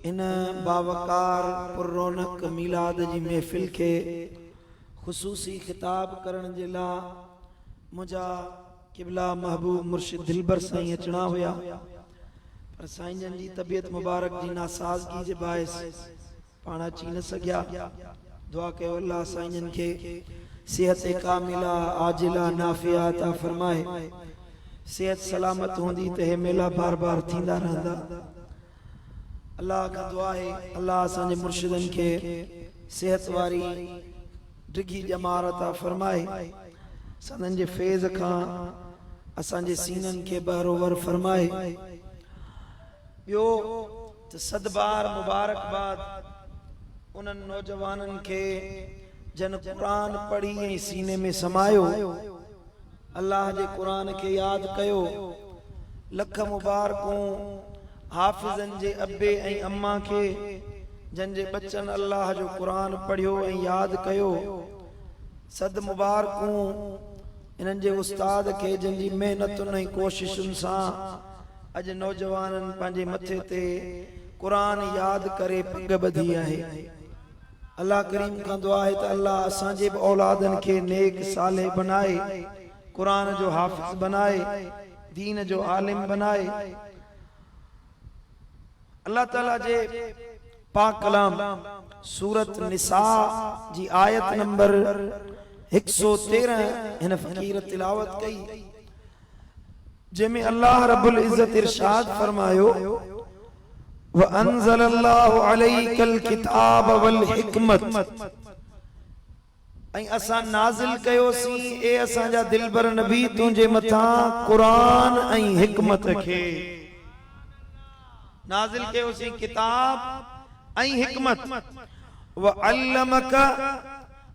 इन बावकार पुरौनक मिलाद जी महफिल के खुसूसी खिताब करण जे ला मुझा किबला महबूब मुर्शिद दिलबर साईं अचना हुआ, पर साईं जन जी तबीयत मुबारक जी नासाज़गी जे बायस पाण अची न सघिया। दुआ कयो अल्लाह साईं जन के सेहत कामिला आजिला नाफिया अता फरमाए। सेहत सलामत होंदी ते हे मेला बार बार थींदा रहंदा। अल्लाह का दुआ है अल्लाह असांजे मुर्शिदन के सेहत वारी डिगी जमार अता फरमाए। सदन जे फैज़ खां असांजे सीनन के बरोबर फरमाए। यो तो सदबार मुबारकबाद उन नौजवानन के जन कुरान पढ़ी ऐं सीने में समायो, अल्लाह जे कुरान के याद कयो। लख मुबारकूं हाफिजन जे अब्बे ऐं अम्मा के जन जे बच्चन अल्लाह जो कुरान पढ़ियो ऐं याद कयो। सद मुबारकूं इन्हनि जे उस्ताद के जन जी मेहनतुन ऐं कोशिशुन सां अज नौजवानन पंहिंजे मथे ते कुरान याद करे पग बधी आहे। अल्लाह करीम का दुआ है तो अल्लाह असांजे औलादन के नेक साले बनाए, कुरान जो हाफिज बनाए, दीन जो आलिम बनाए। अल्लाह ताला जे पाक कलाम सूरत निसा जी आयत नंबर 113 इन फकीर तिलावत कई, जेमें अल्लाह रब्बुल इज्जत इरशाद फरमायो व अंज़लल्लाहु अलैकल किताब वल हिकमत, ऐं असां नाज़िल कयोसीं ए असांजा दिलबर नबी तुंहिंजे मथां कुरान ऐं हिकमत खे। नाज़िल कयोसीं किताब ऐं हिकमत। व अल्लमक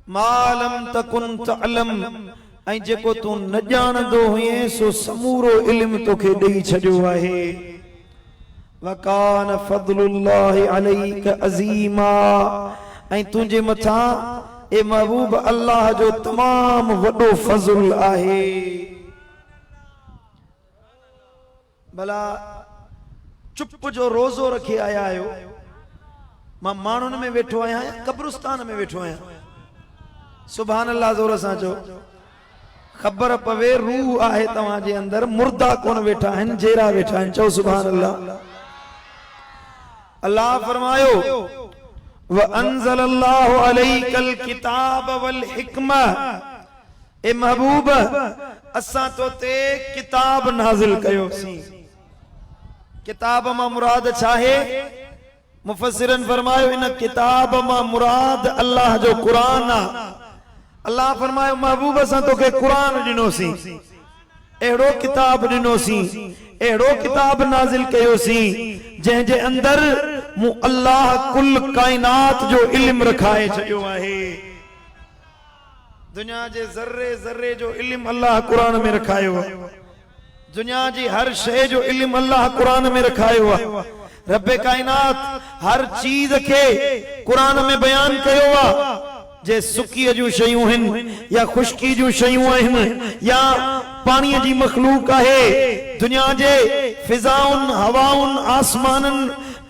मा लम तकुन तअलम, ऐं जेको तू न ॼाणंदो हुए सो समूरो इल्म तोखे ॾेई छॾियो आहे। वकान फज़लुल्लाहि अलैका अज़ीमा, ऐं तुंहिंजे मथां ए महबूब अल्लाह जो तमाम वॾो फज़ल आहे। भला चुप जो रोज़ो रखे आया आहियो। मां माण्हुनि में वेठो आहियां, कब्रिस्तान में वेठो आहियां। सुभान अल्लाह ज़ोर सां चओ। ख़बर पवे रूह आहे तव्हां जे अंदर, मुर्दा कोन वेठा आहिनि, जेरा वेठा आहिनि। चओ सुभान अल्लाह। अल्लाह फरमायो व अंज़लल्लाहु अलैकल किताब वल हिकमा, ए महबूब असां तो ते किताब नाज़िल कयोसीं। किताब मां मुराद छा है? मुफस्सिरन फरमायो इन किताब मां मुराद अल्लाह जो कुरान आ। अल्लाह फरमायो महबूब असां तोखे कुरान ॾिनोसीं, अहिड़ो किताब ॾिनोसीं, अहिड़ो किताब नाज़िल कयोसीं जंहिंजे अंदर मूं अल्लाह कुल काइनात जो इल्म रखाए छॾियो आहे। दुनिया जे ज़र्रे ज़र्रे जो इल्म अल्लाह कुरान में रखायो आहे। दुनिया जी हर शइ जो इल्म अल्लाह कुरान में रखायो आहे। रब्बे काइनात हर चीज के कुरान में बयान कयो आहे। जे सुकी जूं शयूं आहिनि या खुश्की जूं शयूं आहिनि या पाणीअ जी मखलूक आहे, दुनिया जे फिजाउन हवाउन आसमानन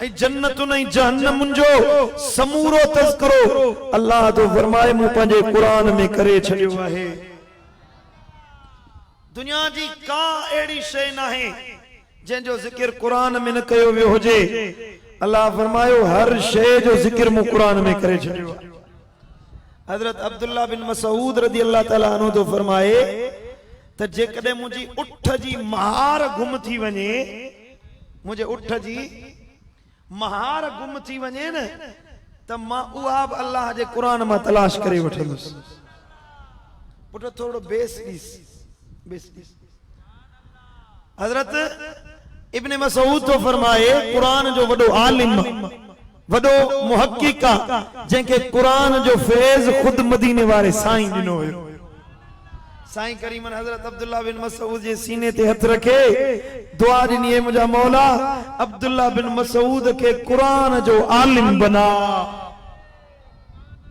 ऐं जन्नतुन ऐं जहन्नमुन जो समूरो तज़किरो अल्लाह तो फरमाए मूं पंहिंजे कुरान में करे छॾियो आहे। दुनिया जी का अहिड़ी शइ नाहे जंहिंजो ज़िक्र कुरान में न कयो वियो हुजे। अल्लाह फरमायो हर शइ जो ज़िक्र मूं कुरान में करे छॾियो आहे। हजरत अब्दुल्ला बिन मसूद रज़ी अल्लाह ताला अन्हु तो फरमाए त जेकॾहिं मुंहिंजी उठ जी महार गुम थी वञे, मुंहिंजे उठ जी महार गुम थी वञे न त मां उहा बि अल्लाह जे कुरान मां तलाश करे वठंदुसि। पुट थोड़ो बेस ॾिस, बेस ॾिस। हजरत इब्न मसूद तो फरमाए कुरान जो वॾो आलिम, वॾो मुहक्किक आहे, जंहिंखे कुरान जो फैज़ खुद मदीने वारे साईं ॾिनो हुयो। साईं करीमन हजरत अब्दुल्ला बिन मसूद जे सीने ते हथ रखे दुआ ॾिनी है मुंहिंजा मौला अब्दुल्ला बिन मसूद के कुरान जो आलिम बना।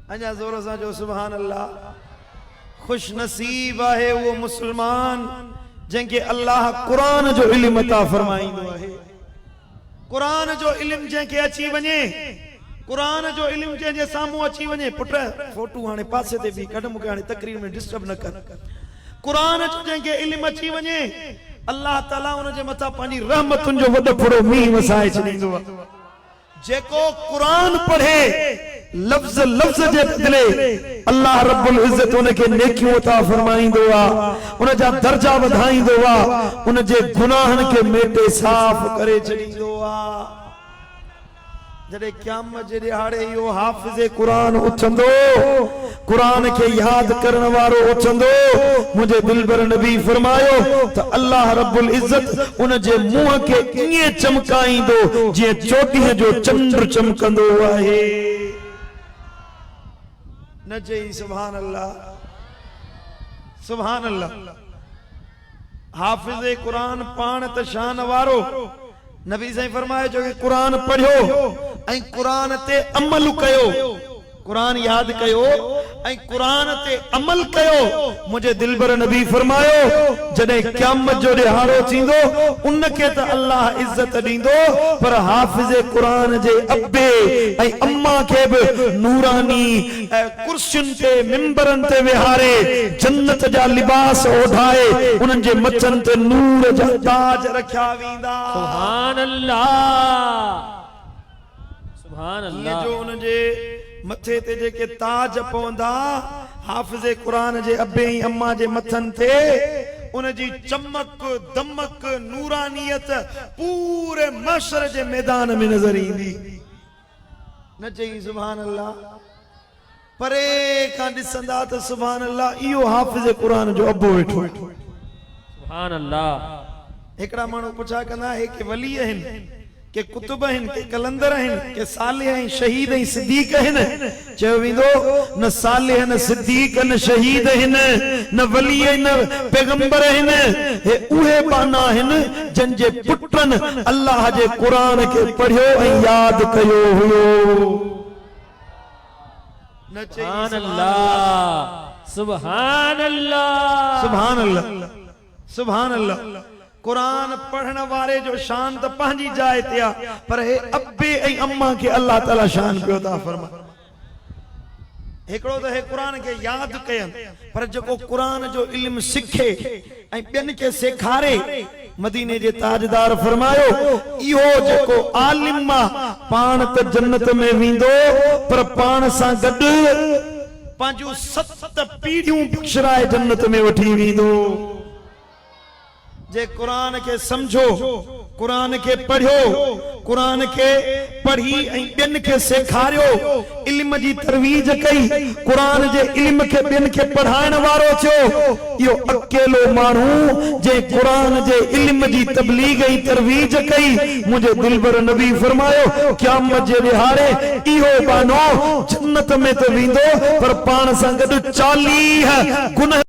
अञा ज़ोर सां जो सुभान अल्लाह। खुश नसीब आहे वो मुसलमान जंहिंखे अल्लाह कुरान जो इल्म अता फरमाईंदो आहे। कुरान जो इल्म जंहिंखे अची वञे, कुरान जो इल्म जंहिंजे साम्हूं अची वञे, पुट फोटू हाणे पासे ते बि कढ, मूंखे हाणे तकरीर में डिस्टर्ब न कर। कुरान जो जंहिंखे इल्म अची वञे, अल्लाह ताला उन जे मथां पंहिंजी रहमतुनि जो वॾो फुड़ो मींहुं वसाए छॾींदो आहे। जेको कुरान पढ़े लफ्ज़ लफ्ज़ जे बदिले अल्लाह रब्बुल इज्जत उनखे नेकियूं अता फरमाईंदो आहे, उन जा दर्जा वधाईंदो आहे, उन जे गुनाहनि खे मेटे साफ़ करे छॾींदो आहे। जॾहिं क़यामत जे ॾिहाड़े इहो हाफ़िज़े कुरान उथंदो, कुरान खे याद करण वारो उथंदो, मुझे दिलबर नबी फरमायो त अल्लाह रब्बुल इज्जत उन जे मुंह खे ईअं चमकाईंदो जीअं चोटीह जो चंद्र चमकंदो आहे। न चई सुभान अल्लाह, सुभान अल्लाह। हाफ़िज़े कुरान पाण त शान वारो, नबी साईं फरमाए जो कि कुरान पढ़ियो ऐं कुरान ते अमल कयो, कुरान याद कयो ऐं कुरान ते अमल कयो। मुझे दिलबर नबी फरमायो जॾहिं क़यामत जो ॾिहाड़ो थींदो उनखे त अल्लाह इज्जत ॾींदो, पर हाफ़िज़े कुरान जे अब्बे ऐं अम्मा खे बि नूरानी कुर्सियुनि ते मिंबरनि ते विहारे जन्नत जा लिबास ओढ़ाए उन्हनि जे मथनि ते नूर जा ताज रखिया वेंदा। सुभान अल्लाह, सुभान अल्लाह। जो उन जे मथे ते जेके ताज पवंदा, हाफ़िज़े कुरान जे अब्बे ऐं अम्मा जे मथनि ते, उन जी चमक दमक नूरानियत पूरे महशर जे मैदान में नजर ईंदी। न चई सुभान अल्लाह। परे खां ॾिसंदा त सुभान अल्लाह, इहो हाफ़िज़े कुरान जो अब्बो वेठो। सुभान अल्लाह। हिकिड़ा माण्हू पुछा कंदा हे के वली आहिनि, के कुतुब आहिनि, के कलंदर आहिनि, के सालिह ऐं शहीद ऐं सिद्दीक़ आहिनि? चयो वेंदो न सालिह न सिद्दीक़ न शहीद आहिनि, न वली न पैगंबर आहिनि, हे उहे बाना आहिनि जंहिंजे पुटनि अल्लाह जे कुरान खे पढ़ियो ऐं याद कयो हुयो। न चई सुभान अल्लाह, सुभान अल्लाह, सुभान अल्लाह, सुभान अल्लाह। कुरान पढ़न वारे जो शान त पंहिंजी जाइ ते आहे, पर हे अब्बे ऐं अम्मा खे अल्लाह ताला शान पियो था फरमाए। हिकिड़ो त हे कुरान खे याद कयनि, पर जेको कुरान जो इल्म सिखे ऐं ॿियनि खे सेखारे, मदीने जे ताजदार फरमायो इहो जेको आलिम आहे पाण त जन्नत में वेंदो, पर पाण सां गॾु पंहिंजूं 7 पीढ़ियूं बख़्शराए जन्नत में वठी वेंदो। जे कुरान के समझो, कुरान के पढ़ियो, कुरान के पढ़ी ऐं ॿियनि खे सेखारियो, इल्म जी तरवीज कई, कुरान जे इल्म के ॿियनि खे पढ़ाइण वारो थियो, इहो अकेलो माण्हू जे कुरान जे इल्म जी तबलीग ऐं तरवीज कई, मुझे दिलबर नबी फरमायो क़यामत जे ॾिहाड़े इहो बानो जन्नत में त वेंदो, पर पाण सां गॾु 40 गुनाह